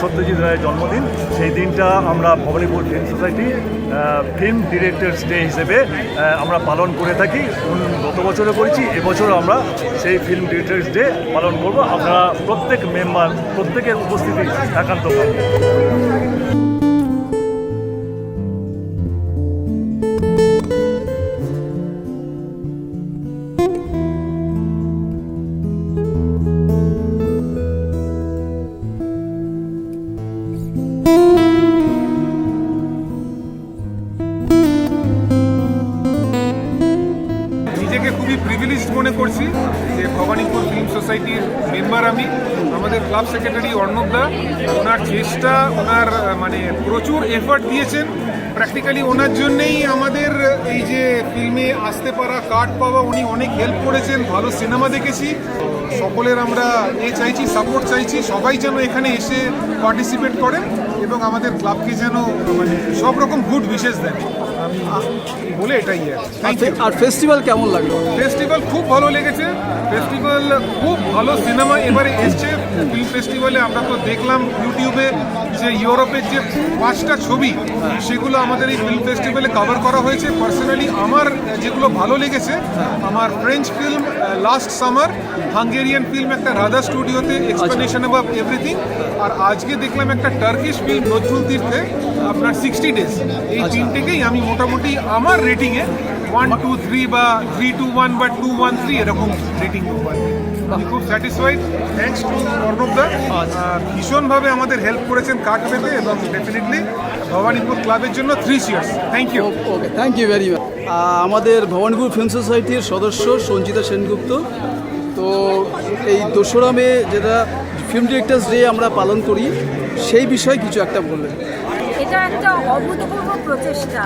সত্যজিৎ রায়ের জন্মদিন, সেই দিনটা আমরা Bhawanipur film society film directors day হিসেবে আমরা পালন করে থাকি। গত বছরও করেছি, এবছরও আমরা সেই ফিল্ম ডিরেক্টরস ডে পালন করব। আপনারা প্রত্যেক মেম্বার প্রত্যেকের উপস্থিতি একান্ত পাবেন। মনে করছি যে ভবানীপুর ফিল্ম সোসাইটির মেম্বার আমি, আমাদের ক্লাব সেক্রেটারি অর্ণব দা, ওনার চেষ্টা, ওনার মানে প্রচুর এফার্ট দিয়েছেন। প্র্যাকটিক্যালি ওনার জন্যেই আমাদের এই যে ফিল্মে আসতে পারা, কার্ড পাওয়া, উনি অনেক হেল্প করেছেন। ভালো সিনেমা দেখেছি, সকলের আমরা চাইছি, সাপোর্ট চাইছি, সবাই যেন এখানে এসে পার্টিসিপেট করেন এবং আমাদের ক্লাবকে যেন মানে সব রকম গুড উইশেস দেন বলে এটাই। আর ফেস্টিভ্যাল কেমন লাগলো? ফেস্টিভ্যাল খুব ভালো লেগেছে। ফেস্টিভ্যাল খুব ভালো সিনেমা এবারে এসছে ফিল্ম ফেস্টিভ্যালে। আমরা তো দেখলাম ইউটিউবে যে ইউরোপের যে 5টা ছবি, সেগুলো আমাদের এই ফিল্ম ফেস্টিভ্যালে কভার করা হয়েছে। পার্সোনালি আমার যেগুলো ভালো লেগেছে, আমার French film last summer, Hungarian film একটা রাধা স্টুডিওতে, এক্সপ্লেনেশন অ্যাবাউট এভরিথিং, আর আজকে দেখলাম একটা টার্কিশ ফিল্ম নজরুল তীর্থে আপনার 60 ডেজ। এই তিনটেকেই আমি মোটামুটি আমার রেটিংয়ে 1, 2, 3 বা 3, 2, 1 বা 2, 1, 3 এরকম রেটিং দেবো। আমি খুব স্যাটিসফাইড। থ্যাঙ্কস টু অর্ণব দা, ভীষণভাবে আমাদের হেল্প করেছেন কার্ড পেতে, এবং ডেফিনেটলি ভবানীপুর ক্লাবের জন্য 3 cheers। Thank you. Okay, thank you very much. আমাদের ভবানীপুর ফিল্ম সোসাইটির সদস্য সঞ্চিতা সেনগুপ্ত। তো এই 2রা মে যেটা ফিল্ম ডিরেক্টরস ডে আমরা পালন করি, সেই বিষয়ে কিছু একটা বললেন। এটা একটা অভূতপূর্ব প্রচেষ্টা।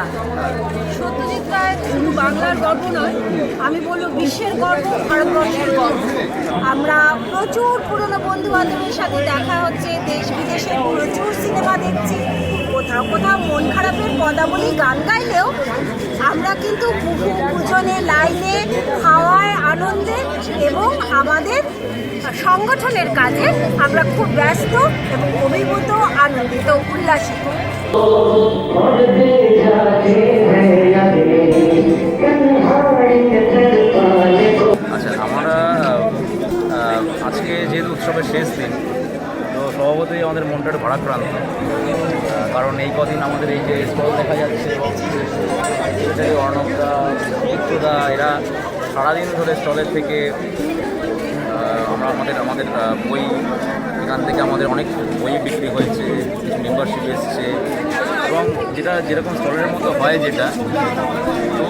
সত্যজিৎ রায় শুধু বাংলার গর্ব নয়, আমি বলবো বিশ্বের গর্ব, ভারতবর্ষের গর্ব। আমরা প্রচুর পুরনো বন্ধু বান্ধবের সাথে দেখা হচ্ছে, দেশ বিদেশের প্রচুর সিনেমা দেখছি। কোথাও কোথাও মন খারাপের পদাবলী গান গাইলেও আমরা কিন্তু পুজনে, লাইনে, খাওয়ায়, আনন্দে এবং আমাদের সংগঠনের কাজে আমরা খুব ব্যস্ত এবং অভিভূত, আনন্দিত, উল্লাসিত। আচ্ছা, আমরা আজকে যেহেতু উৎসবের শেষ দিন, তো স্বভাবতই আমাদের মনটা একটু ভারাক্রান্ত। কারণ এই কদিন আমাদের এই যে স্টল দেখা যাচ্ছে, অর্ণবদা, চিত্রদা, এরা সারাদিন ধরে স্টলের থেকে আমরা আমাদের বই, এখান থেকে আমাদের অনেক বই বিক্রি হয়েছে, কিছু মেম্বারশিপ এসছে, এবং যেরকম স্টলের মতো হয় যেটা, তো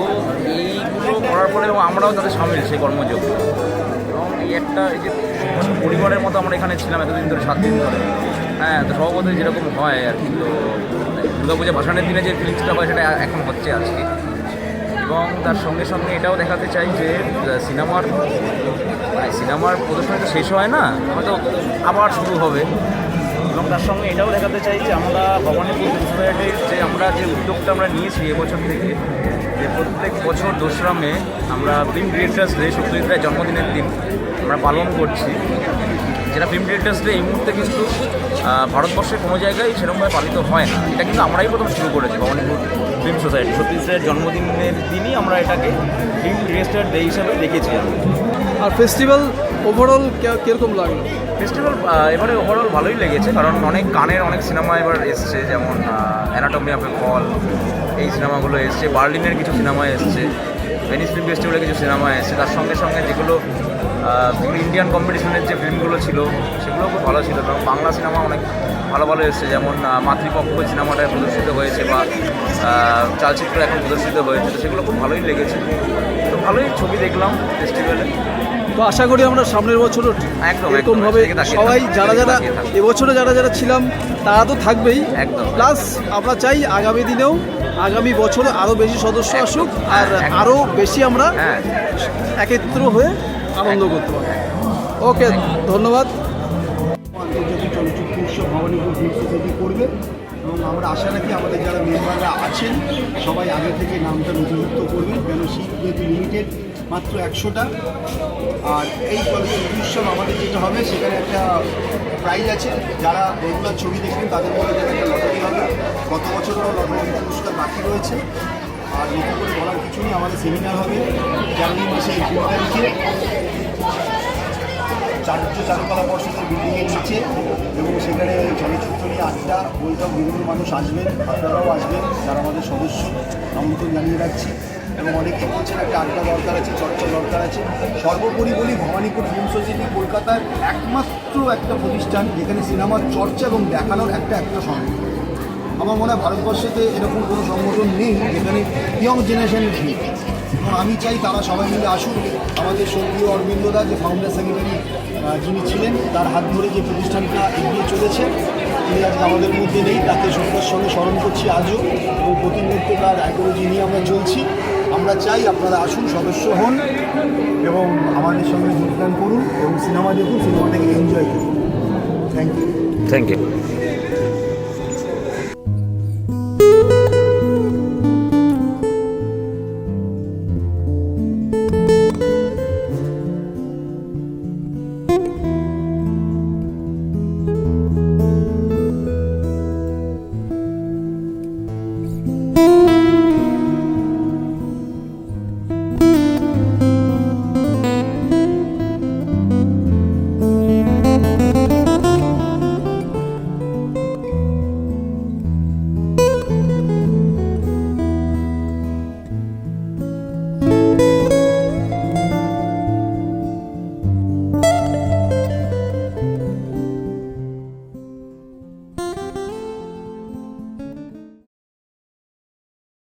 এইগুলো করার পরে আমরাও তাদের সামিল সেই কর্মযোগ। এবং এই যে পরিবারের মতো আমরা এখানে ছিলাম এতদিন ধরে, 7 দিন ধরে। হ্যাঁ, তো স্বভাবতই যেরকম হয় আর কি। তো দুর্গাপূজা ভাসানের দিনে যে ফিলিংসটা হয়, সেটা এখন হচ্ছে আজকে। এবং তার সঙ্গে সঙ্গে এটাও দেখাতে চাই যে সিনেমার প্রদর্শনী তো শেষ হয় না, হয়তো আবার শুরু হবে। এবং তার সঙ্গে এটাও দেখাতে চাই যে আমরা ভবানীপুর ফিল্ম সোসাইটির যে আমরা যে উদ্যোগটা আমরা নিয়েছি এবছর থেকে, যে প্রত্যেক বছর 2রা মে আমরা ফিল্ম ডিরেক্টর্স ডে, সত্যজিৎ রায়ের জন্মদিনের দিন আমরা পালন করছি, যেটা ফিল্ম ডিরেক্টর্স ডে এই মুহূর্তে কিন্তু ভারতবর্ষের কোনো জায়গায় সেরকমভাবে পালিত হয় না। এটা কিন্তু আমরাই প্রথম শুরু করেছি ভবানীপুর ফিল্ম সোসাইটি। সত্যজিৎ রায়ের জন্মদিনের দিনই আমরা এটাকে ফিল্ম ডিরেক্টর ডে হিসাবে দেখেছি। আর ফেস্টিভ্যাল ওভারঅল কীরকম লাগলো? ফেস্টিভ্যাল এবারে ওভারঅল ভালোই লেগেছে, কারণ অনেক সিনেমা এবার এসছে, যেমন অ্যানাটমি অফ এ ফল, এই সিনেমাগুলো এসছে, বার্লিনের কিছু সিনেমা এসছে, ভেনিস ফিল্ম ফেস্টিভ্যালে কিছু সিনেমা এসছে, তার সঙ্গে সঙ্গে যেগুলো ইন্ডিয়ান কম্পিটিশনের যে ফিল্মগুলো ছিল সেগুলো খুব ভালো ছিল। এবং বাংলা সিনেমা অনেক ভালো ভালো এসছে, যেমন মাতৃপক্ষ সিনেমাটা প্রদর্শিত হয়েছে বা চালচিত্র এখন প্রদর্শিত হয়েছে, তো সেগুলো খুব ভালোই লেগেছে। তো ভালোই ছবি দেখলাম ফেস্টিভ্যালে। তো আশা করি আমরা সামনের বছরও একদম এরকমভাবে সেদিকে তাকিয়ে সবাই থাকবো, যারা সেদিকে যারা তাকিয়ে থাকবো। এবছরে যারা ছিলাম তারা তো থাকবেই, একদম। প্লাস আমরা চাই আগামী দিনেও আগামী বছরে আরও বেশি সদস্য আসুক আর একদম। আরও বেশি আমরা হ্যাঁ, একত্র হয়ে আনন্দ করতে পারি। ওকে, ধন্যবাদ। আন্তর্জাতিক চলচ্চিত্র উৎসব ভবানীপুর ফিল্ম সোসাইটি করবে এবং আমরা আশা রাখি আমাদের যারা মেম্বাররা আছেন সবাই আগে থেকে নামটা নথিভুক্ত করবেন, কেন সিট যেহেতু লিমিটেড মাত্র 100টা। আর এই চলচ্চিত্র উৎসব আমাদের যেটা হবে সেখানে একটা প্রাইজ আছে, যারা রেগুলার ছবি দেখবেন তাদের মধ্যে একটা লটারি হবে। গত বছরও লটারি পুরস্কার বাকি রয়েছে। আর নতুন করে বলার কিছু নেই, আমাদের সেমিনার হবে জানুয়ারি মাসের 2 তারিখে চারুকলা পর্ষদের বিল্ডিংয়ের নিচে, এবং সেখানে চলচ্চিত্র নিয়ে আড্ডা বৈঠক, বিভিন্ন মানুষ আসবেন, আপনারাও আসবেন যারা আমাদের সদস্য, আমন্ত্রণ জানিয়ে রাখছি। এবং অনেকে বলছেন একটা আড্ডা দরকার আছে, চর্চা দরকার আছে। সর্বোপরি বলি, ভবানীপুর ফিল্ম সোসাইটি কলকাতার একমাত্র একটা প্রতিষ্ঠান যেখানে সিনেমার চর্চা এবং দেখানোর একটা সংগঠন। আমার মনে হয় ভারতবর্ষেতে এরকম কোনো সংগঠন নেই যেখানে ইয়ং জেনারেশনের ভিড়। এবং আমি চাই তারা সবাই মিলে আসুন। আমাদের স্বর্গীয় অরবিন্দদা যে ফাউন্ডার সেক্রেটারি যিনি ছিলেন, তার হাত ধরে যে প্রতিষ্ঠানটা এগিয়ে চলেছে, তিনি আজকে আমাদের মধ্যে নেই, তাকে শ্রদ্ধার সঙ্গে স্মরণ করছি আজও, এবং প্রতি মুহূর্তে তার আইডিওলজি নিয়ে আমরা চলছি। আমরা চাই আপনারা আসুন, সদস্য হন এবং আমাদের সঙ্গে যোগদান করুন এবং সিনেমা দেখুন, সিনেমাটাকে এনজয় করুন। Thank you. Thank you.